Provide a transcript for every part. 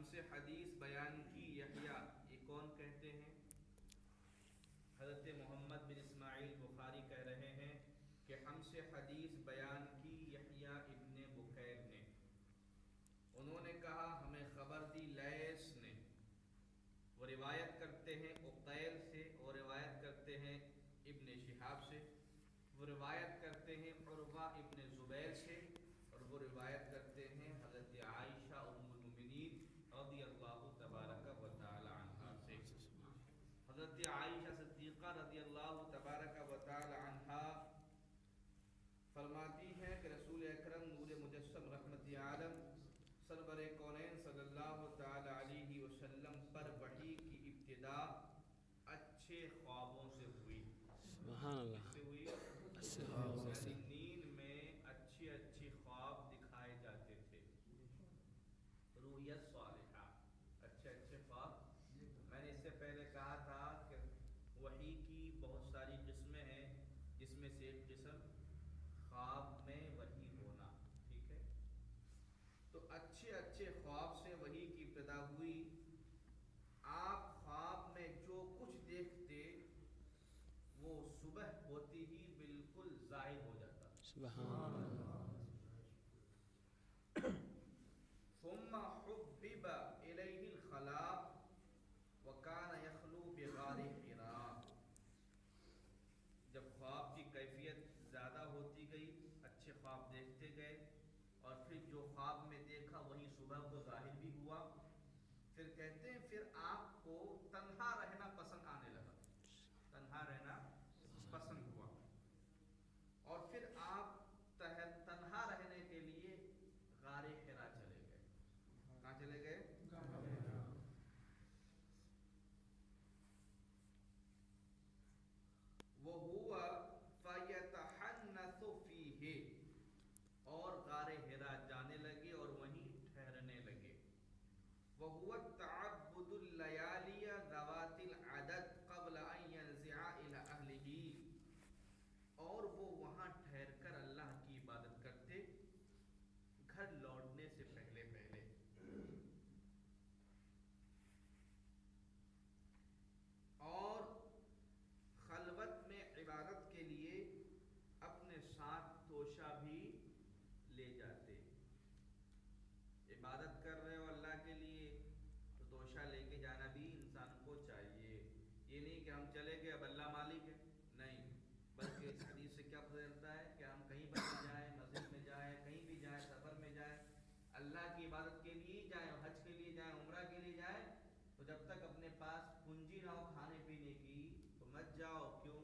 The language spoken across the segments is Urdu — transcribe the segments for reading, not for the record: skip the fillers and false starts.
ہم سے حدیث بیان کی یحییٰ، یہ کون کہتے ہیں؟ حضرت محمد بن اسماعیل بخاری کہہ رہے ہیں کہ ہم سے حدیث بیان کی یحییٰ ابن بکیر نے، انہوں نے کہا ہمیں خبر دی لیث نے، وہ روایت کرتے ہیں عقیل سے، اور روایت کرتے ہیں ابن شہاب سے، وہ روایت کرتے ہیں عروہ ابن زبیر سے، اور وہ روایت کرتے ہیں حضرت عائشہ ام المؤمنین رضی اللہ تبارک و تعالی عنہا سے۔ حضرت عائشہ صدیقہ رضی اللہ تبارک و تعالی عنہا فرماتی ہیں کہ رسول اکرم نور مجسم رحمت عالم سرور کونین صلی اللہ تعالی علیہ وسلم پر وحی کی ابتدا اچھے خوابوں سے ہوئی۔ سبحان اللہ۔ کس سے ہوئی؟ اچھے خوابوں سے۔ یعنی نیند میں اچھے خواب دکھائے جاتے تھے، رؤیت صالحہ، اچھے خواب۔ میں نے اس سے پہلے کہا تھا کہ وحی کی بہت ساری قسمیں ہیں، جس میں سے ایک قسم خواب میں وحی ہونا، ٹھیک ہے؟ تو اچھے خواب سے وحی کی ابتدا ہوئی۔ آپ خواب میں جو کچھ دیکھتے وہ صبح ہوتی ہی بالکل ظاہر ہو جاتا۔ سبحان اللہ۔ ثم حبب الیہ الخلاء وکان یخلو بغار حراء۔ جب خواب کی کیفیت زیادہ ہوتی گئی، اچھے خواب دیکھتے گئے، اور پھر جو خواب میں دیکھا وہی صبح کو ظاہر بھی ہوا، پھر کہتے ہیں پھر آپ کو تنہا رہنا پسند آنے لگا، تنہا رہنا پسند ہوا، اور پھر آپ تنہا رہنے کے لیے غار حرا چلے گئے۔ کہاں چلے گئے؟ وَهُوَ فَيَتَحَنَّثُ فِيهِ، اور غار حرا جانے لگے اور وہیں ٹھہرنے لگے۔ وَهُوَ التَّعَبُّدُ اللَّيَالِيَ ذَوَاتِ الْعَدَدِ قَبْلَ أَن يَنزِعَ إِلَى أَهْلِهِ، اور وہ وہاں ٹھہر کر اللہ کی عبادت کرتے گھر لوٹنے سے پہلے اور خلوت میں عبادت کے لیے اپنے ساتھ توشہ بھی لے جاتے۔ عبادت کر رہے ہو اللہ کے لیے تو توشہ لے کے جانا بھی انسان کو چاہیے۔ یہ نہیں کہ ہم چلے گئے اب اللہ مالک ہے، نہیں، بلکہ اس حدیث سے کیا پتہ چلتا ہے کہ ہم کہیں پر بھی جائیں، مسجد میں جائیں، کہیں بھی جائیں، سفر میں جائیں، اللہ کی عبادت کے لیے جائیں، حج کے لیے جائیں، عمرہ کے لیے جائیں، تو جب تک اپنے پاس پونجی نہ ہو کھانے پینے کی تو مت جاؤ۔ کیوں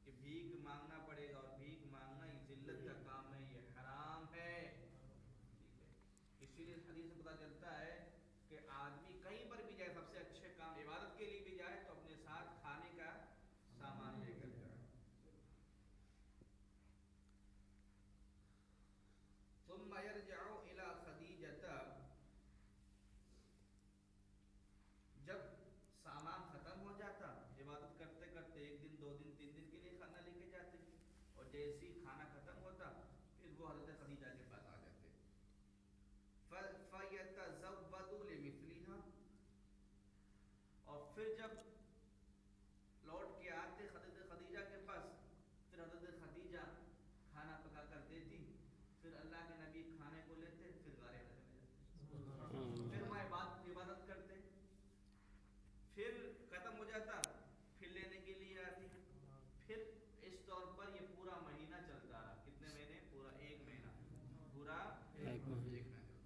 کہ بھیک مانگنا پڑے گا، اور بھیک مانگنا یہ ذلت کا کام ہے، یہ حرام ہے، ٹھیک ہے؟ اسی لیے اس حدیث سے پتہ چلتا ہے کہ آدمی کہیں پر بھی جائے، سب سے اچھے کام عبادت کے لیے بھی جائے تو اپنے ساتھ کھانے کا سامان لے کر جائے۔ ثم يرجع الى خدیجہ، جب سامان ختم ہو جاتا، عبادت کرتے کرتے ایک دن، دو دن، تین دن کے لیے کھانا لے کے جاتے، اور جیسے ہی کھانا ختم ہوتا پھر وہ حضرت خدیجہ کے پاس آ جاتے۔ فَيَتَزَوَّدُ لِمِثْلِهَا، اور پھر جب لوٹ کے آتے حضرت خدیجہ کے پاس، پھر حضرت خدیجہ کھانا پکا کر دیتی، پھر اللہ کے نبی کھانے کو لیتے، پھر غار حرا چلے جاتے، پھر وہ عبادت کرتے، پھر ختم ہو جاتا، پھر لینے کے لیے آتی، پھر اس طور پر یہ پورا مہینہ چلتا رہا۔ کتنے مہینے؟ پورا ایک مہینہ، پورا ایک مہینہ چلتا رہا۔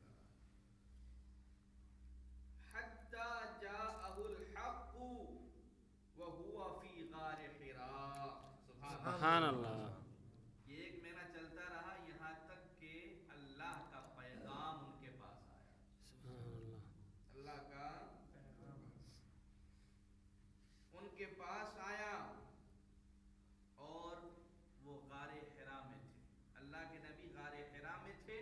حَتَّى جَاءَهُ الْحَقُّ وَهُوَ فِي غَارِ حِرَاء۔ سبحان اللہ۔ یہ ایک مہینہ چلتا رہا یہاں تک کہ اللہ کا پیغام ان کے پاس آیا۔ سبحان اللہ۔ اللہ کا ان کے پاس آیا، اور وہ غار حرا میں تھے۔ اللہ کے نبی غار حرا میں تھے۔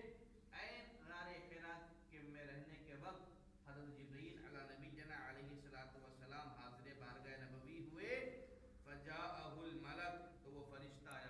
عین غار حرا کے میں رہنے کے وقت حضرت جبرائیل علی نبینا علیہ السلام حاضر بارگاہ نبوی ہوئے۔ فجاءہ الملک، تو وہ فرشتہ آیا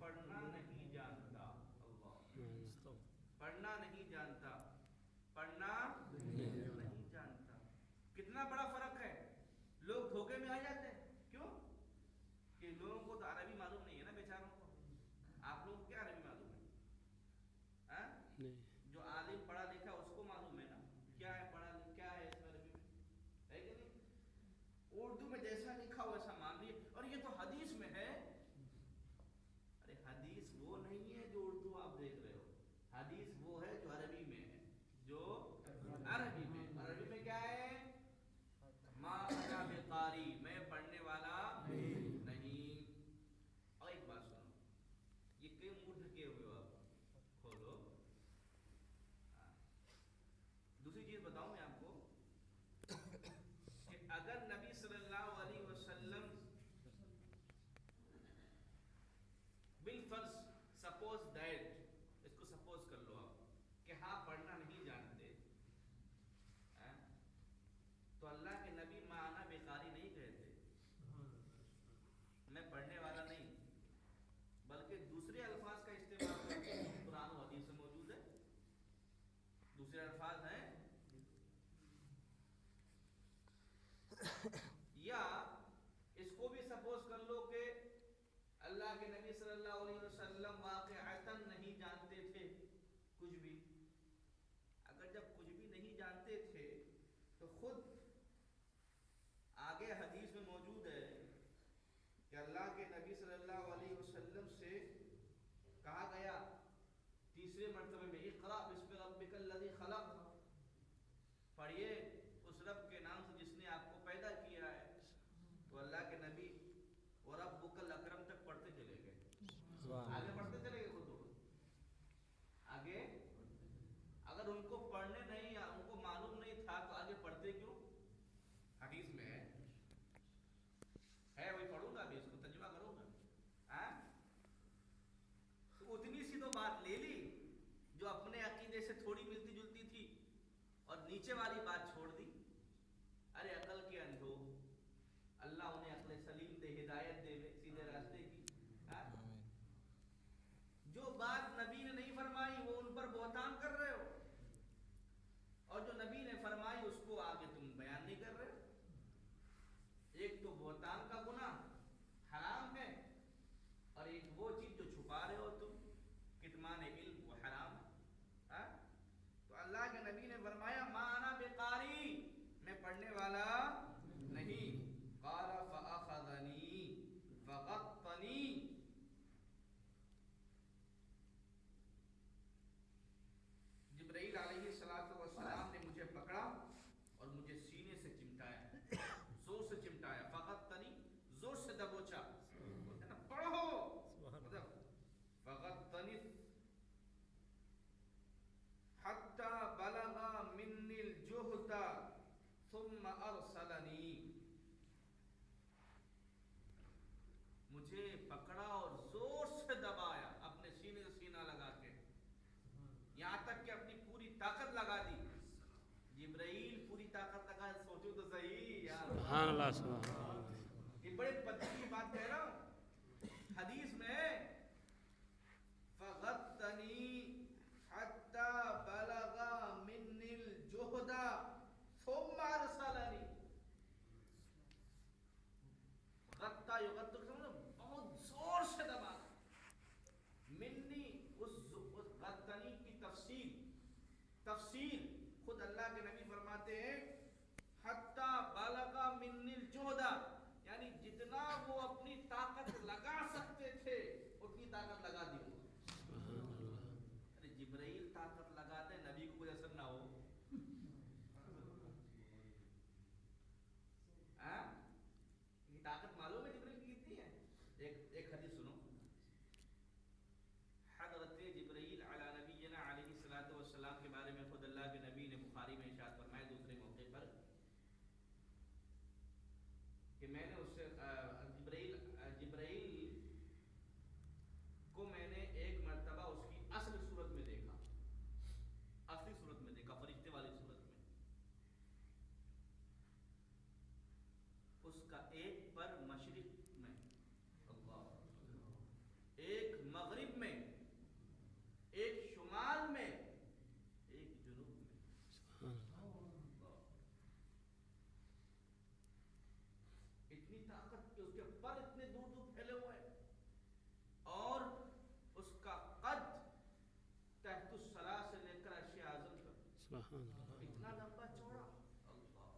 پڑھنا نہیں جانتا. اللہ, پڑھنا نہیں جانتا, پڑھنا نہیں جانتا. کتنا بڑا فرق ہے. لوگ دھوکے میں آ جاتے ہیں. کیوں؟ کہ لوگوں کو تو عربی معلوم نہیں ہے نا بیچاروں کو. آپ لوگوں کو کیا عربی معلوم ہے؟ ہاں؟ جو عالم پڑھا لکھا اس کو معلوم ہے نا کیا ہے پڑھا لکھا, کیا ہے اس میں عربی میں, ہے کہ نہیں؟ اردو میں جیسا لکھا ہو ویسا مان لیے. اور یہ تو حدیث میں ہے. ارے حدیث وہ نہیں ہے جو اردو آپ دیکھ رہے ہو. حدیث وہ ہے جو عربی میں ہے, جو عربی میں. عربی میں کیا ہے؟ ما انا بقاری, میں پڑھنے والا نہیں. اور ایک بات سنو, یہ کئی منہ ڈھکے ہوئے ہو آپ, کھولو. دوسری چیز بتاؤں میں آپ کو کہ اگر نبی صلی اللہ علیہ وسلم بالفرض سپوز دیٹ, اس کو سپوز کر لو آپ کہ ہاں پڑھنا نہیں جانتے, تو اللہ کے نبی مانا بیکاری نہیں کہتے, میں پڑھنے والا نہیں, بلکہ دوسرے الفاظ کا استعمال کرتے ہیں. قرآن و حدیث میں موجود ہے, دوسرے الفاظ ہیں. یا اس کو بھی سپوز کر لو کہ اللہ کے نبی صلی اللہ علیہ وسلم واقعتاً نہیں جانتے تھے کچھ بھی. اگر جب کچھ بھی نہیں جانتے تھے تو خود آگے حدیث میں موجود ہے کہ اللہ کے نبی صلی اللہ علیہ وسلم سے کہا گیا تیسرے مرتبے میں, اقرأ بسم ربک الذی خلق, پڑھیے اس رب کے نام سے جس نے آپ کو پیدا کیا ہے. تو اللہ کے نبی وربک الاکرم تک پڑھتے چلے گئے, آگے پڑھتے چلے گئے. خود آگے اگر ان کو پڑھنے نہیں, ان کو معلوم نہیں تھا تو آگے پڑھتے کیوں؟ حدیث میں ہے وہی پڑھوں گا, ابھی اس کو ترجمہ کروں گا. تو اتنی سی تو بات لے لی جو اپنے عقیدے سے تھوڑی ملتی جلتی تھی, اور نیچے والی بات چھوڑ دی. ارے عقل کے اندھو, اللہ انہیں عقل سلیم دے, ہدایت دے سیدھے راستے کی. جو بات نبی نے نہیں فرمائی وہ ان پر بہتان کر رہے ہو, اور جو نبی نے فرمائی اس کو آگے تم بیان نہیں کر رہے ہو. ایک تو بہتان کا گناہ حرام ہے, اور ایک وہ چیز جو چھپا رہے ہو تم, کتمان علم, وہ حرام ہے. تو اللہ کے نبی نے فرمایا ما انا بقاری, میں پڑھنے والا نہیں. قال فاخذنی فغطنی, جبرائیل علیہ السلام نے مجھے پکڑا اور مجھے سینے سے چمٹایا, زور سے چمٹایا. فغطنی, زور سے دبوچا, بولتے نا پڑھو, فغطنی حتی بلغ منی الجہد ثم ارسلنی, مجھے پکڑا اور زور سے دبایا اپنے سینے سے سینہ لگا کے, یہاں تک کہ اپنی پوری طاقت لگا دی. جبرائیل پوری طاقت لگا, سوچو تو صحیح یار. سبحان اللہ, سبحان اللہ. یہ بڑے پتے کی بات کہہ رہا ہوں. حدیث میں فغطنی حتی بلغ منی الجہد ثم ارسلنی. غطا یغطا بہت زور سے دبا. منی, اس غطنی کی تفسیر خود اللہ کے نبی فرماتے ہیں حتی بلغ منی الجہد, یعنی جتنا وہ اپنی طاقت لگا سکتے تھے اتنی طاقت لگا دی. ارے جبرائیل طاقت لگاتے, نبی کو کوئی اثر نہ ہو. طاقت معلوم ہے جبرائیل کی کتنی ہے؟ ایک حدیث سنو. حضرت جبرائیل علی نبینا علیہ الصلوۃ والسلام کے بارے میں خود اللہ کے نبی نے بخاری میں ارشاد فرمایا دوسرے موقع پر کہ میں نے اس سے جبرائیل کو میں نے ایک مرتبہ اس کی اصل صورت میں دیکھا, اصلی صورت میں دیکھا, فرشتے والی صورت میں. اس کا ایک پر مشرق میں, اللہ, ایک طاقت کے، اس کے پر اتنے دور دور پھیلے ہوئے ہیں، اور اس کا قد تحت الثرى سے لے کر عرش اعظم تک سبحان اللہ اتنا لمبا چوڑا. اللہ،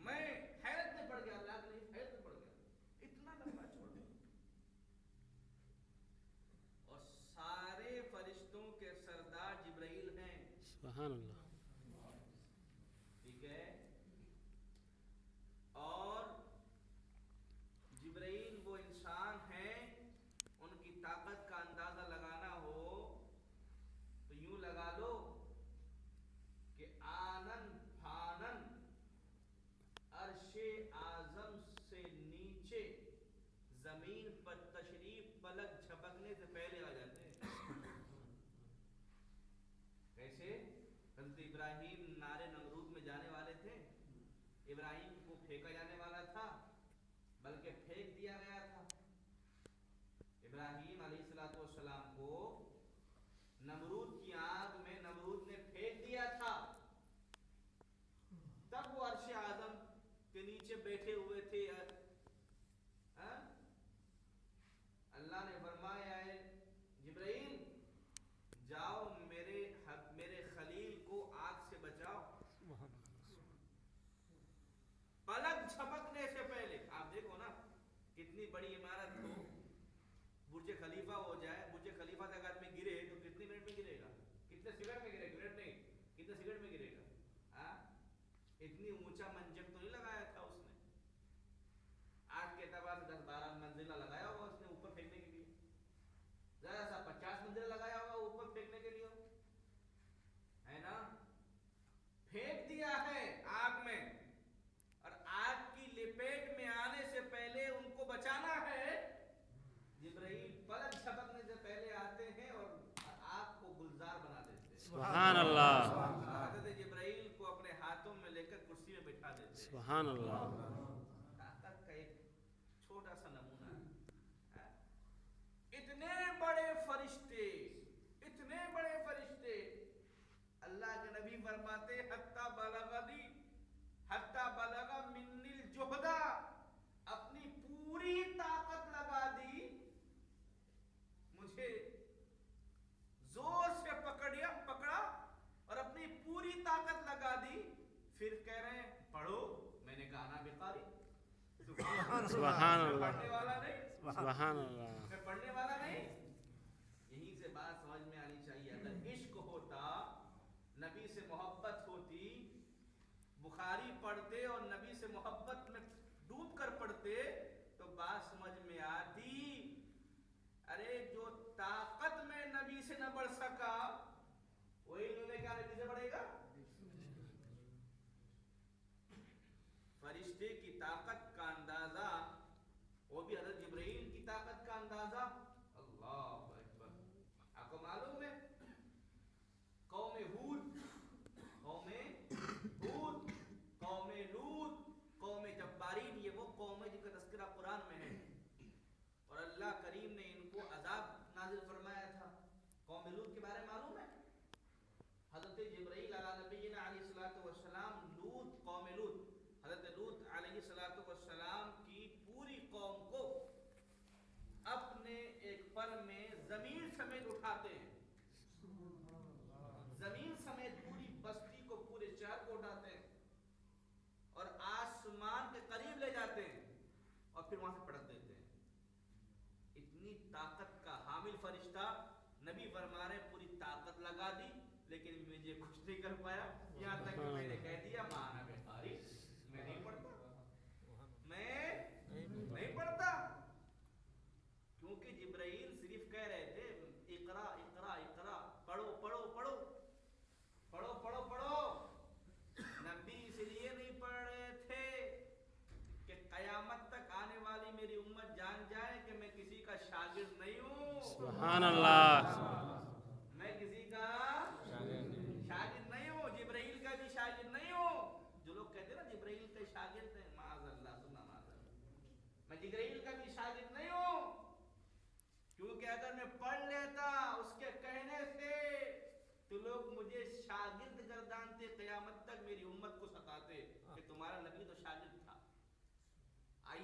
میں حیرت میں پڑ گیا، اللہ کے لیے حیرت میں پڑ گیا، اتنا لمبا چوڑا. اور سارے فرشتوں کے سردار جبرائیل ہیں. سبحان اللہ ٹھیک ہے. اور جبرائیل وہ انسان ہیں، ان کی طاقت کا اندازہ لگانا ہو تو یوں لگا لو کہ آنن فانن عرش اعظم سے نیچے زمین پر تشریف پلک جھپکنے سے پہلے آ جاتے ہیں. کیسے؟ حضرت ابراہیم نارے نمرود میں جانے والے تھے، ابراہیم کو پھینکا جانے والا تھا، بلکہ پھینک دیا گیا تھا. ابراہیم علیہ السلام کو نمرود کی آگ میں نمرود نے پھینک دیا تھا، تب وہ عرش اعظم کے نیچے بیٹھے ہوئے تھے. اللہ نے فرمایا ہے جبرائیل جاؤ میرے خلیل کو آگ سے بچاؤ. پلک جھپکنے سے پہلے. آپ دیکھو نا، کتنی بڑی عمارت ہو، برج خلیفہ ہو جائے، برج خلیفہ سے اگر میں گرے تو کتنے منٹ میں گرے گا؟ کتنے سیکنڈ میں گرے گا؟ منٹ نہیں، کتنے سیکنڈ میں گرے گا؟ اتنی اونچا منجم تو نہیں لگایا تھا اس نے. آج کے اعتبار سے 10-12 منزلہ لگایا ہوگا اس نے اوپر پھینکنے کے لیے، ذرا سا 50 منزلہ لگایا ہوگا اوپر پھینکنے کے لیے، ہے نا. پھینک دیا ہے آگ میں، اور آگ کی لپیٹ میں آنے سے پہلے ان کو بچانا ہے. جبرائیل پلک جھپکنے سے پہلے آتے ہیں اور آگ کو گلزار بنا دیتے ہیں. سبحان اللہ حضرت جبرائیل کو اپنے ہاتھوں میں لے کر کرسی میں بٹھا دیتے ہیں. سبحان اللہ طاقت کا ایک چھوٹا سا نمونہ ہے. اتنے بڑے فرشتے، اتنے بڑے فرشتے، اللہ کے نبی فرماتے حتی بلغ منی الجہدہ، اپنی پوری طاقت لگا دی، مجھے زور سے پکڑا اور اپنی پوری طاقت لگا دی. پھر کہہ رہے ہیں پڑھو. میں نے کہا نا بقاری، سبحان اللہ پڑھنے والا نہیں، سبحان اللہ میں پڑھنے والا نہیں. یہیں سے بات سمجھ میں آنی چاہیے. اگر عشق ہوتا، نبی سے محبت ہوتی، بخاری پڑھتے اور نبی سے محبت میں ڈوب کر پڑھتے تو بات سمجھ میں آتی. ارے جو طاقت میں نبی سے نہ بڑھ سکا، وہی علم میں کیا نبی سے بڑھے گا؟ فرشتے کی طاقت کا اندازہ، وہ بھی حضرت جبرائیل کی طاقت کا اندازہ. اللہ اکبر. آپ کو معلوم ہے قوم ہود، قوم لوط، قوم جبارین، یہ وہ قوم ہے جن کا تذکرہ قرآن میں ہے، اور اللہ کریم نے ان کو عذاب نازل فرمایا تھا. قوم لوط کے بارے میں معلوم ہے؟ حضرت جبرائیل علی نبینا علیہ الصلوۃ والسلام قوم لوط، حضرت لوط علیہ الصلوۃ والسلام کی پوری قوم کو اپنے ایک پر میں زمین سمیت اٹھاتے ہیں، زمین سمیت پوری بستی کو، پورے شہر کو اٹھاتے ہیں اور آسمان کے قریب لے جاتے ہیں اور پھر وہاں سے پٹک دیتے ہیں. اتنی طاقت کا حامل فرشتہ. نبی فرما رہے پوری طاقت لگا دی لیکن مجھے کچھ نہیں کر پایا. یہاں تک کہ میں نے کہہ دیا مانا بخاری، میں نہیں پڑھتا، میں نہیں پڑھتا. کیونکہ جبرائیل صرف کہہ رہے تھے اقرا اقرا اقرا، پڑھو پڑھو پڑھو پڑھو پڑھو پڑھو. نبی اس لیے نہیں پڑھ رہے تھے کہ قیامت تک آنے والی میری امت جان جائے کہ میں کسی کا شاگرد نہیں ہوں. سبحان اللہ میں کسی کا شاگرد نہیں ہوں، جبرائیل کا بھی شاگرد نہیں ہوں. جو لوگ کہتے ہیں نا جبرائیل کے شاگرد ہیں، معاذ اللہ ثم معاذ اللہ، میں جبرائیل کا بھی شاگرد نہیں ہوں. کیونکہ اگر میں پڑھ لیتا اس کے کہنے سے تو لوگ مجھے شاگرد گردانتے، قیامت تک میری امت کو ستاتے کہ تمہارا نبی تو شاگرد تھا.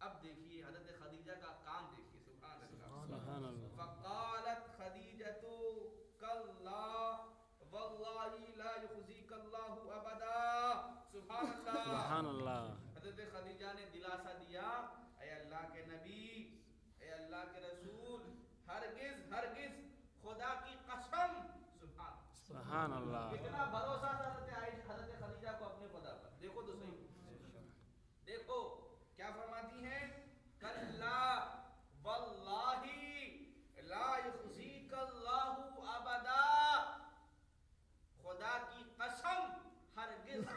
اب دیکھیے حضرت خدیجہ کا کام دیکھیے، سبحان اللہ. سبحان اللہ. فقالت خدیجۃ کلا واللہ لا یخزیک اللہ ابدا. سبحان اللہ. سبحان اللہ. حضرت خدیجہ نے دلاسا دیا، اے اللہ کے نبی، اے اللہ کے رسول، ہرگز ہرگز، خدا کی قسم. سبحان سبحان اللہ. کتنا بھروسہ تھا حضرت خدیجہ کو اپنے خدا پر. دیکھو تو صحیح، دیکھو کیا فرماتی ہیں، کلا واللہ لا یخزیک اللہ ابدا، خدا کی قسم ہرگز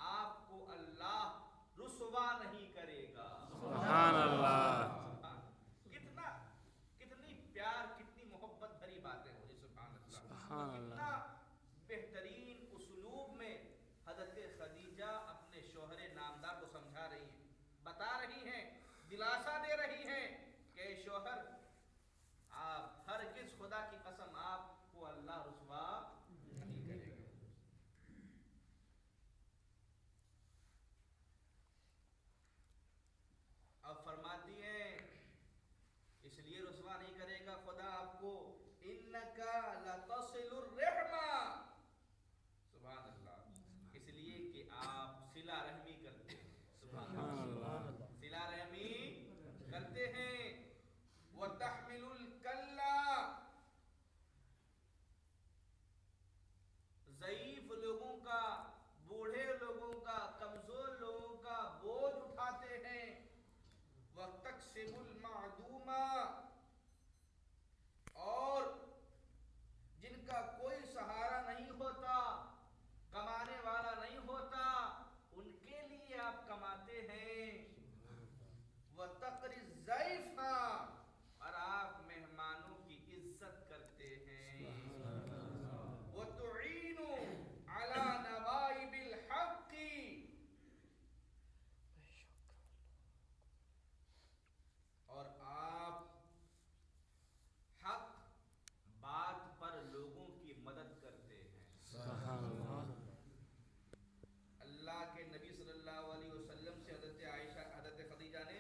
آپ کو اللہ رسوا نہیں کرے گا. سبحان اللہ. کتنا، کتنی پیار، کتنی محبت بھری باتیں ہو رہی. سبحان اللہ. سبحان اللہ. کتنا بہترین اسلوب میں حضرت خدیجہ اپنے شوہر نامدار کو سمجھا رہی ہیں، بتا رہی ہیں، دلاسا دے رہی ہیں کہ شوہر آپ ہرگز، خدا کی قسم، آپ کو اللہ رسوا نہیں کرے گا. اب فرماتی ہیں اس لیے رسوا نہیں کرے گا خدا آپ کو، انکا لتصل الرحمہ. سبحان اللہ. اس لیے کہ آپ صلہ رحمی کرتے ہیں. سبحان اللہ. صلہ رحمی کرتے ہیں. وتحمل الکلا، ضعیف لوگوں کا، بوڑھے لوگوں کا، کمزور لوگوں کا بوجھ اٹھاتے ہیں. وتکسب المعدومہ، اور جن کا کوئی سہارا نہیں ہوتا، کمانے والا نہیں ہوتا، ان کے لیے آپ کماتے ہیں. وتقری الضیف، اور آپ مہمانوں کی عزت کرتے ہیں. وتعین علی نوائب الحق، اور آپ حق بات پر لوگوں کی مدد کرتے ہیں. سبحان اللہ. اللہ کے نبی صلی اللہ علیہ وسلم سے حضرت عائشہ، حضرت خدیجہ نے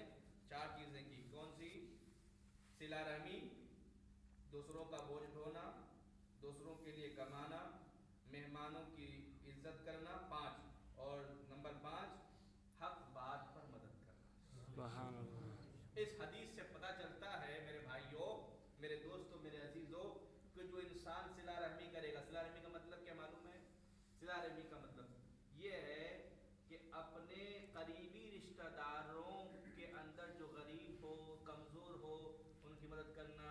4 چیزیں کی. کون سی؟ صلہ رحمی، دوسروں کا بوجھ ڈھونا، دوسروں کے لیے کمانا، مہمانوں کی عزت کرنا، 5، اور نمبر 5 حق بات پر مدد کرنا. سبحان اللہ. اس حدیث سے پتہ چلتا ہے میرے بھائیوں، میرے دوستوں، میرے عزیزوں، کہ جو انسان صلہ رحمی کرے گا، صلہ رحمی کا مطلب کیا معلوم ہے؟ صلہ رحمی کا مطلب یہ ہے کہ اپنے قریبی رشتہ داروں کے اندر جو غریب ہو، کمزور ہو، ان کی مدد کرنا.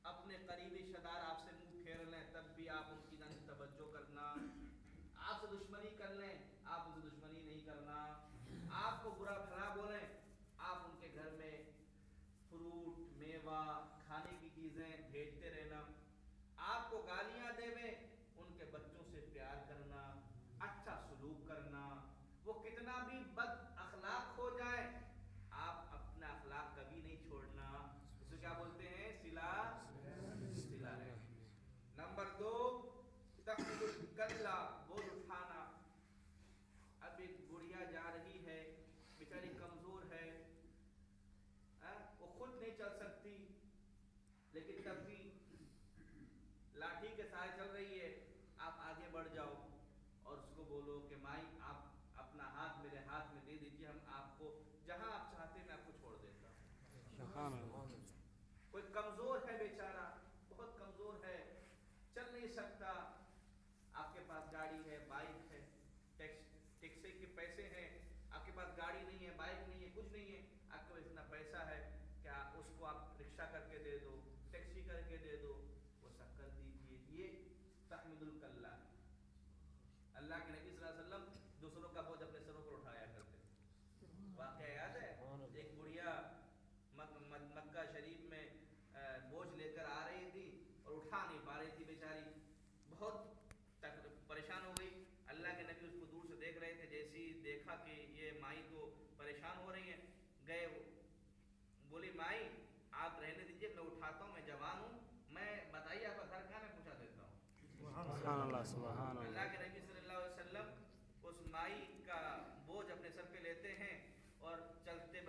اپنے قریبی رشتہ دار آپ سے منہ پھیر لیں تب بھی آپ ان کی جانب توجہ کرنا. آپ سے دشمنی کر لیں، آپ ان سے دشمنی نہیں کرنا. آپ کو برا بھلا بولیں، آپ ان کے گھر میں فروٹ، میوہ، کھانے کی چیزیں بھیجتے رہنا. آپ کو گالیاں دیویں، ان کے بچوں سے پیار کرنا، اچھا سلوک کرنا. وہ کتنا بھی بد اخلاق ہو جائے، آپ اپنا اخلاق کبھی نہیں چھوڑنا. اسے کیا بولتے ہیں؟ صلہ رحمی. نمبر 2 تحمل الکلا، بوجھ اٹھانا. اب ایک بڑھیا جا رہی ہے، بیچاری کمزور ہے، وہ خود نہیں چل سکتی، لیکن تب بھی لاٹھی کے سائے چل رہی ہے. آپ آگے بڑھ جاؤ اور اس کو بولو کہ مائی آپ اپنا ہاتھ میرے ہاتھ میں دے دیجیے، ہم آپ کو جہاں آپ چاہتے ہیں میں آپ کو چھوڑ دیتا ہوں. سبحان اللہ. کوئی کمزور ہے بیچارہ، بہت کمزور ہے، چل نہیں سکتا. آپ کے پاس گاڑی ہے، بائک ہے، ٹیکسی کے پیسے ہیں، آپ کے پاس گاڑی نہیں ہے، بائک نہیں ہے، کچھ نہیں ہے، آپ کے پاس اتنا پیسہ ہے کہ اس کو آپ رکشہ کر کے دے دو، ٹیکسی کر کے دے دو، وہ سب کر دیجیے. یہ تحمل الکلا. اللہ کے نبی صلی اللہ علیہ وسلم دوسروں کا بوجھ اپنے سروں پر اٹھایا کرتے تھے. واقعہ یاد ہے، ایک بڑھیا مکہ شریف میں بوجھ لے کر آ رہی تھی اور اٹھا نہیں پا رہی تھی بیچاری، بہت پریشان ہو گئی. اللہ کے نبی اس کو دور سے دیکھ رہے تھے، جیسی دیکھا کہ یہ مائی تو پریشان ہو رہی ہیں، گئے. بولی مائی آپ رہنے دیجیے، میں اٹھاتا ہوں، میں جوان ہوں، میں بتائیے آپ کا گھر کہاں، میں پہنچا دیتا ہوں. سبحان اللہ. سبحان اللہ. اللہ کے نبی صلی اللہ علیہ وسلم اس مائی کا بوجھ اپنے سر پہ لیتے ہیں اور چلتے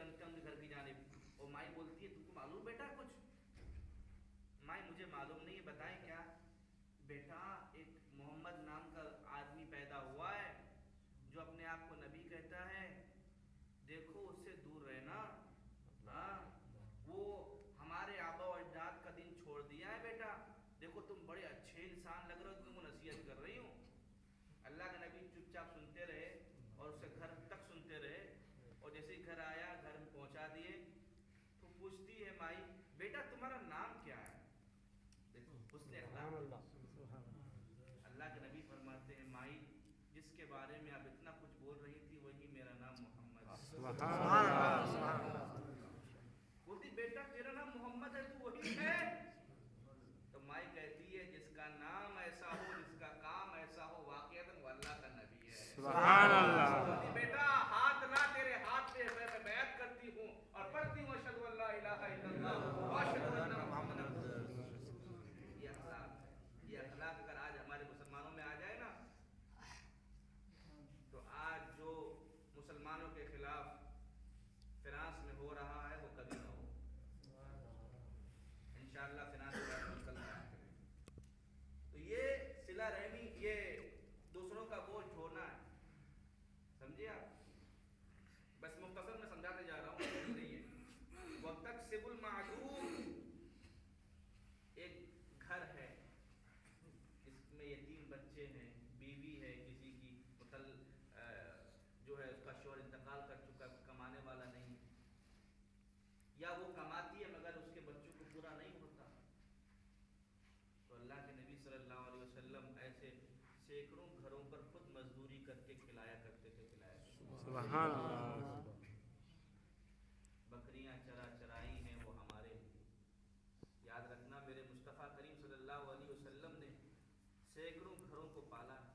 بتائیں کیا بیٹا ایک محمد نام کا آدمی پیدا ہوا ہے جو اپنے آپ کو نبی کہتا ہے، دیکھو اس سے دور رہنا. ہاں وہ ہمارے آبا و اجداد کا دین چھوڑ دیا ہے بیٹا. دیکھو تم بڑے اچھے انسان لگ رہے ہو، تم کو نصیحت کر رہی ہوں. اللہ کے نبی چپ چاپ سنتے رہے اور اسے گھر تک سنتے رہے، اور جیسے ہی گھر آیا گھر میں پہنچا دیے تو پوچھتی ہے مائی بیٹا تمہارا نام کیا ہے؟ دیکھو حسن اخلاق. اللہ کے نبی فرماتے ہیں مائی جس کے بارے میں آپ اتنا کچھ بول رہی تھی وہی میرا نام محمد ہے. بولتی بیٹا تیرا نام محمد ہے تو وہی ہے؟ تو مائی کہتی ہے جس کا نام ایسا ہو، جس کا کام ایسا ہو، واقعتاً وہ اللہ کا نبی ہے. سبحان اللہ. بولتی بیٹا ہاتھ نہ تیرے ہاتھ پہ میں بیعت کرتی ہوں اور پڑھتی ہوں اشہد ان لا الہ الا اللہ واشہد ان محمد رسول اللہ. یہ اخلاق ہے. یہ اخلاق اگر آج ہمارے مسلمانوں میں آ جائے نا تو آج جو مسلمانوں کے خلاف فرانس میں ہو رہا ہے وہ کبھی نہ ہو. انشاءاللہ فرانس میں کل کریں. تو یہ صلہ رحمی، یہ دوسروں کا بوجھ ڈھونا ہے. سمجھے آپ؟ بس مختصر میں سمجھاتے جا رہا ہوں. نہیں ہے وَتَكْسِبُ الْمَعْدُومُ، ایک گھر ہے اس میں یتیم بچے ہیں، بیوی ہے کسی کی جو ہے اس کا شوہر انتقال کر چکا، کمانے والا نہیں، یا وہ کماتی ہے مگر اس کے بچوں کو پورا نہیں ہوتا. تو اللہ کے نبی صلی اللہ علیہ وسلم ایسے سینکڑوں گھروں پر خود مزدوری کر کے کھلایا کرتے تھے. سبحان اللہ. بکریاں چرائی ہیں وہ ہمارے لیے. یاد رکھنا میرے مصطفیٰ کریم صلی اللہ علیہ وسلم نے سینکڑوں گھروں کو پالا ہے،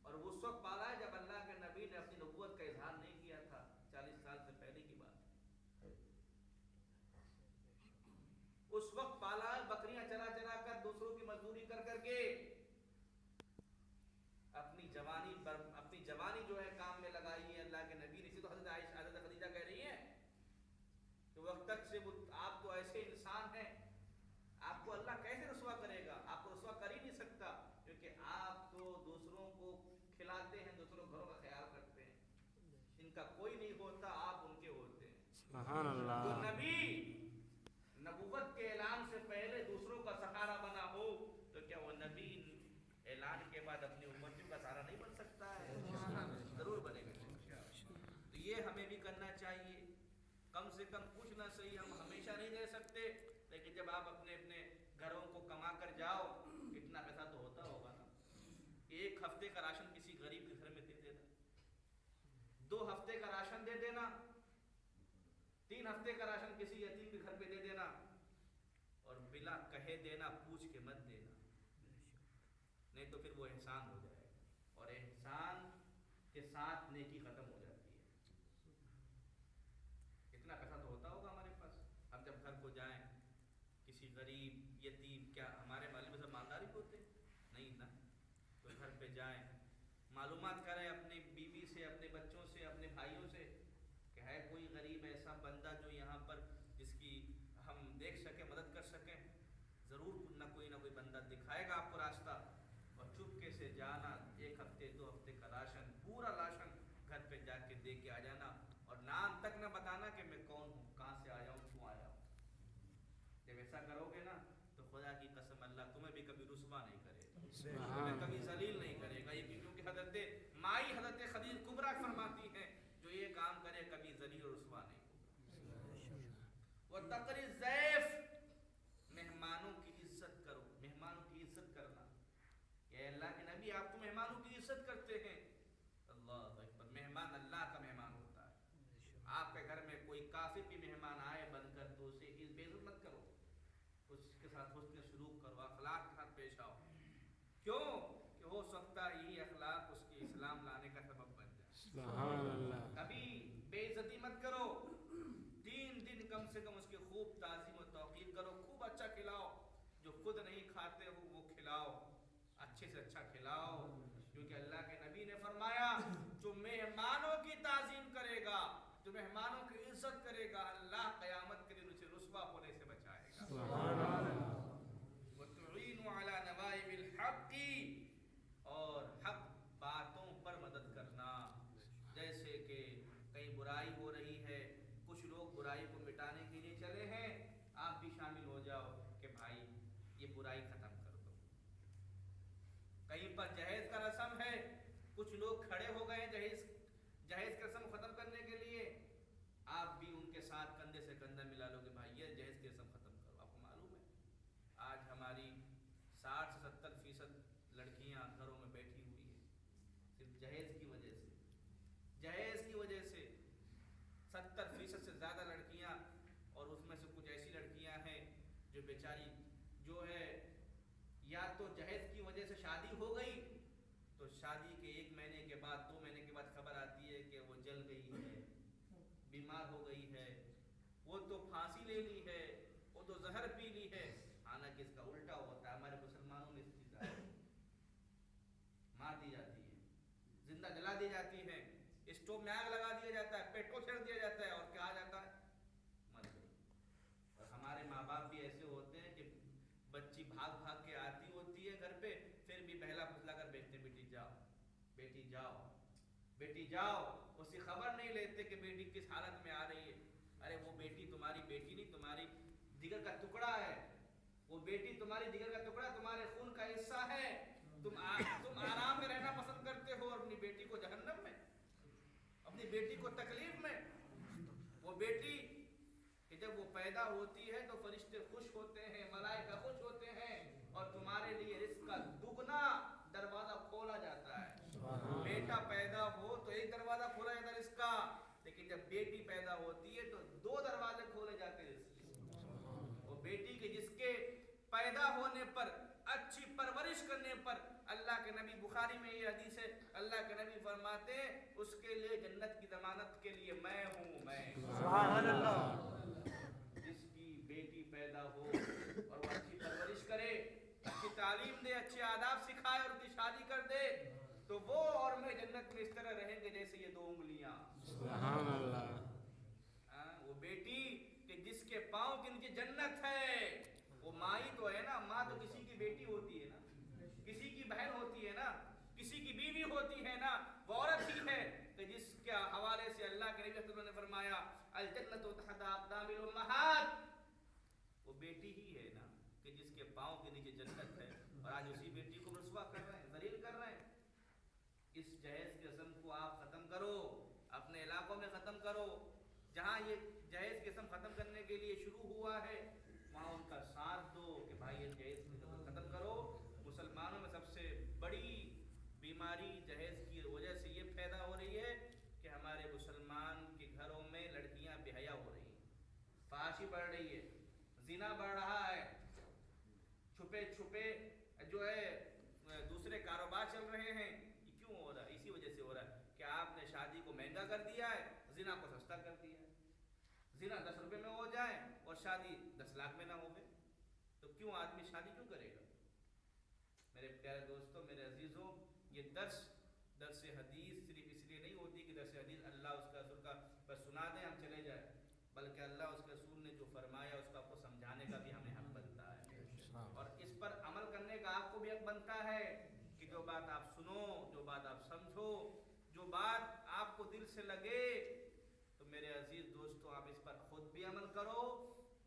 اور اس وقت پالا ہے جب اللہ کے نبی نے اپنی نبوت کا اظہار نہیں کیا تھا. 40 سال سے پہلے کی بات ہے. اس وقت پالا ہے، بکریاں چرا کر دوسروں کی مزدوری کر کے اپنی جوانی جو ہے کام میں لگائی ہے اللہ کے نبی نے. اسی تو حضرت عائشہ حضرت خدیجہ کہہ رہی ہیں کہ وقت تک سے آپ تو ایسے انسان ہیں، آپ کو اللہ کیسے رسوا کرے گا؟ آپ کو رسوا کر ہی نہیں سکتا، کیونکہ آپ تو دوسروں کو کھلاتے ہیں، دوسروں گھروں کا خیال کرتے ہیں. ان کا کوئی نہیں ہوتا، آپ ان کے ہوتے ہیں. سبحان اللہ. جو نبی نبوت کے اعلان سے پہلے دوسروں کا سہارا بنا ہو تو کیا وہ نبی اعلان کے بعد اپنی امتیوں کا سہارا نہیں بن سکتا ہے؟ ضرور بنے گا. تو یہ ہمیں بھی کرنا چاہیے. کم سے کم کچھ نہ صحیح ہم ہمیشہ نہیں دے سکتے، لیکن جب آپ اپنے گھروں کو کما کر جاؤ اتنا پیسہ تو ہوتا ہوگا نا. ایک ہفتے کا راشن کسی غریب کے گھر میں دے دینا، 2 ہفتے کا راشن دے دینا، 3 ہفتے کا راشن کسی یتیم کے گھر پہ دے دینا، اور بلا کہے دینا، پوچھ کے مت دینا. نہیں تو پھر وہ احسان ہو جائے گا، اور احسان کے ساتھ نیکی ختم ہو جاتی ہے. اتنا پیسہ تو ہوتا ہوگا ہمارے پاس. ہم جب گھر کو جائیں کسی غریب یتیم، کیا ہمارے محلے میں سب مالداری ہوتے نہیں نا؟ تو گھر پہ جائیں، معلومات کریں اپنی بیوی سے، اپنے بچوں سے، اپنے بھائیوں سے کہ ہے کوئی غریب ایسا بندہ جو یہاں پر جس کی ہم دیکھ سکیں، مدد کر سکیں. ضرور نہ کوئی بندہ دکھائے گا آپ کو راستہ. اور چپکے سے جانا، 1 ہفتے 2 ہفتے کا راشن، پورا راشن گھر پہ جا کے دے کے آ جانا، اور نام تک نہ بتانا کہ میں کون ہوں، کہاں سے آیا ہوں، کیوں آیا ہوں. جب ایسا کرو گے نا تو خدا کی قسم اللہ تمہیں بھی کبھی رسوا نہیں کرے گا، تمہیں کبھی ذلیل نہیں کرے گا. یہ کیونکہ حضرت مائی حضرت خدیجہ کبریٰ فرماتی ہیں جو یہ کام کرے کبھی ذلیل اور رسوا نہیں ہوگا. وَتَقْرِ الضَّيْفِ، مہمانوں کی عزت کرو. مہمانوں کی عزت کرنا، کہ اللہ کے نبی آپ تو مہمانوں کی عزت کرتے ہیں. اللہ اکبر. مہمان اللہ کا مہمان ہوتا ہے. آپ کے گھر میں کوئی کافر بھی مہمان آئے بن کر تو اسے بے عزت مت کرو، اس کے ساتھ حسن سلوک کرو، اخلاق کے ساتھ پیش آؤ. کیوں کہ ہو سکتا ہے یہی اخلاق اس کے اسلام لانے کا سبب بن جائے. سبحان اللہ. کبھی بے عزتی مت کرو. 3 دن کم سے کم اس کی خوب تعظیم و توقیر کرو. خوب اچھا کھلاؤ، جو خود نہیں کھاتے ہو وہ کھلاؤ، اچھے سے اچھا کھلاؤ. کیونکہ اللہ کے نبی نے فرمایا جو مہمانوں کی تعظیم کرے گا، جو مہمانوں کی عزت کرے گا، اللہ قیامت کے دن اسے رسوا ہونے سے بچائے گا. سبحان اللہ. کچھ لوگ کھڑے ہو گئے جہیز کی رسم ختم کرنے کے لیے، آپ بھی ان کے ساتھ کندھے سے کندھا ملا لو کہ بھائی یہ جہیز کی رسم ختم کرو۔ آپ کو معلوم ہے آج ہماری 60 سے 70% لڑکیاں گھروں میں بیٹھی ہوئی ہیں صرف جہیز کی وجہ سے، جہیز کی وجہ سے 70% سے زیادہ لڑکیاں، اور اس میں سے کچھ ایسی لڑکیاں ہیں جو بیچاری جو ہے یا تو جہیز کی وجہ سے شادی ہو گئی تو شادی کے 1 مہینے کے بعد 2 مہینے کے بعد خبر آتی ہے کہ وہ جل گئی ہے، بیمار ہو گئی ہے، وہ تو پھانسی لے لی ہے، وہ تو زہر پی لی ہے، حالانکہ اس کا الٹا ہوتا ہے۔ ہمارے مسلمانوں میں اس چیز ہے، مار دی جاتی ہے، زندہ جلا دی جاتی ہے، اسٹوو میں آگ لگا دیا جاتا ہے، پیٹرول چھڑک دیا جاتا ہے، اور کیا جاتا ہے مر گئی۔ اور ہمارے ماں باپ بھی ایسے ہوتے ہیں کہ بچی بھاگ بھاگ کے آتی ہوتی ہے گھر پہ، پھر بھی بہلا پھسلا کر بیٹھتے بیٹی جاؤ، بیٹی جاؤ، بیٹی جاؤ، اس کی خبر نہیں لیتے کہ بیٹی کس حالت میں آ رہی ہے۔ ارے وہ بیٹی تمہاری بیٹی نہیں، تمہاری جگر کا ٹکڑا ہے، وہ بیٹی تمہاری جگر کا ٹکڑا، تمہارے خون کا حصہ ہے۔ تم آرام میں رہنا پسند کرتے ہو اور اپنی بیٹی کو جہنم میں، اپنی بیٹی کو تکلیف میں۔ وہ بیٹی کہ جب وہ پیدا ہوتی ہے تو فرشتے خوش ہوتے ہیں، ملائکہ خوش ہوتے ہیں، اور تمہارے لیے رزق کا دگنا دروازہ کھولا جاتا ہے۔ بیٹا پیدا ہو تو ایک دروازہ کھولا جاتا ہے رزق کا، لیکن جب بیٹی پیدا ہوتی ہے تو 2 دروازے کھولے جاتے ہیں رزق کے۔ وہ بیٹی کے جس کے پیدا ہونے پر، اچھی پرورش کرنے پر، اللہ کے نبی، بخاری میں یہ حدیث ہے، اللہ کے نبی فرماتے ہیں اس کے لیے جنت کی ضمانت کے لیے میں ہوں، میں۔ سبحان اللہ۔ جس کی بیٹی پیدا ہو اور وہ اچھی پرورش کرے، اچھی تعلیم دے، اچھے آداب سکھائے اور اس کی شادی کر دے، تو وہ اور میں جنت میں اس طرح رہیں گے جیسے یہ 2 انگلیاں۔ سبحان اللہ۔ وہ بیٹی کہ جس کے پاؤں کے نیچے جنت ہے، وہ ماں ہی تو ہے نا، ماں تو کسی کی بیٹی ہوتی ہے نا، کسی کی بہن ہوتی ہے نا، کسی کی بیوی ہوتی ہے نا، وہ عورت ہی ہے کہ جس کے حوالے سے اللہ کے نبی صلی اللہ علیہ وسلم نے فرمایا الجنت تحت اقدام الامہات، وہ بیٹی ہی ہے نا کہ جس کے پاؤں کے نیچے جنت ہے، اور آج اسی بیٹی کو رسوا کر رہے ہیں، ذلیل کر رہے ہیں۔ اس جہیز کی رسم کو آپ ختم کرو، اپنے علاقوں میں ختم کرو، جہاں یہ جہیز کی رسم ختم کرنے کے لیے شروع ہوا ہے وہاں ان کا ساتھ دو کہ بھائی یہ جہیز کی رسم ختم کرو۔ مسلمانوں میں سب سے بڑی بیماری جہیز کی وجہ سے یہ پیدا ہو رہی ہے کہ ہمارے مسلمان کے گھروں میں لڑکیاں بے حیا ہو رہی ہیں، فحاشی بڑھ رہی ہے، زنا بڑھ رہا ہے، چھپے چھپے جو ہے دوسرے کاروبار چل رہے ہیں۔ یہ کیوں ہو رہا ہے؟ اسی وجہ سے ہو رہا ہے کہ آپ نے شادی کو مہنگا کر دیا ہے، زنا کو سستا کر دیا ہے۔ زنا 10 روپے میں ہو جائے اور شادی 10 لاکھ میں نہ ہو گئے، تو کیوں آدمی شادی کیوں کرے گا؟ میرے پیارے دوستوں، میرے عزیزوں، یہ درس حدیث صرف اس لیے نہیں ہوتی کہ درس حدیث اللہ اس کا رسول کا بس سنا دیں ہم چلے جائیں، بلکہ اللہ اس کے رسول نے جو فرمایا اس کا آپ کو سمجھانے کا بھی ہمیں حق بنتا ہے، اور اس پر عمل کرنے کا آپ کو بھی حق بنتا ہے کہ جو بات آپ سنو، جو بات آپ سمجھو، جو بات آپ کو دل سے لگے، تو میرے عزیز دوستو آپ اس پر خود بھی عمل کرو،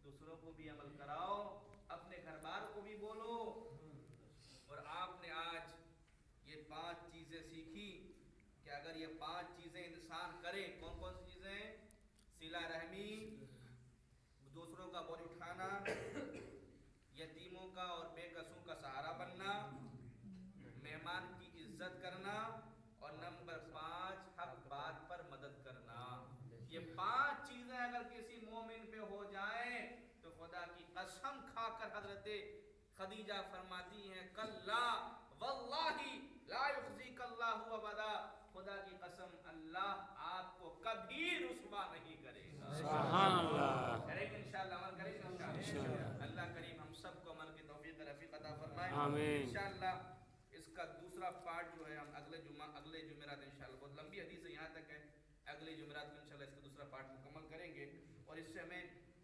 دوسروں کو بھی عمل کراؤ، اپنے گھر بار کو بھی بولو۔ اور آپ نے آج یہ 5 چیزیں سیکھی کہ اگر یہ 5 چیزیں انسان کرے، کون کون سی چیزیں ہیں؟ صلہ رحمی، دوسروں کا بوجھ اٹھانا، یتیموں کا اور بے کسوں کا سہارا بننا، مہمان کی عزت کرنا، اور نمبر 5 حق بات پر مدد کرنا۔ یہ 5 چیزیں اگر کسی مومن پہ ہو جائیں تو خدا کی قسم کھا کر حضرت خدیجہ فرماتی ہیں کلا واللہ لا یخزیک اللہ ابدا، خدا کی قسم اللہ آپ کو کبھی رسوا نہیں کرے گا۔ سبحان اللہ۔ کریں گے انشاءاللہ، عمل کریں گے انشاءاللہ۔ اللہ کریم ہم سب کو عمل کی توفیق رفیق عطا فرمائے۔ آمین۔ انشاءاللہ اس کا دوسرا پارٹ جو ہے ہم اگلے جمعرات انشاءاللہ، بہت لمبی حدیث ہے یہاں تک ہے، اگلے جمعرات کو انشاءاللہ اس کا دوسرا پارٹ مکمل کریں گے، اور اس سے ہمیں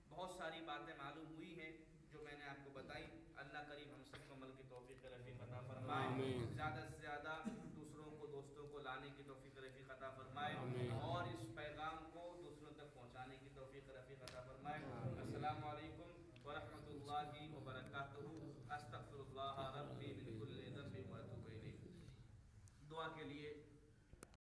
بہت ساری باتیں معلوم ہوئی ہیں جو میں نے آپ کو بتائی۔ اللہ کریم ہم سب کو عمل کی توفیق رفیق عطا فرمائے، آمین۔ زیادہ سے زیادہ دوسروں کو دوستوں کو لانے کی توفیق رفیق عطا فرمائے، آمین۔ اور اس پیغام کو دوسروں تک پہنچانے کی توفیق رفیق عطا فرمائے۔ السلام علیکم ورحمۃ اللہ وبرکاتہ۔ استغفر اللہ ربی من کل ذنب واتوب الیہ۔ دعا کے لیے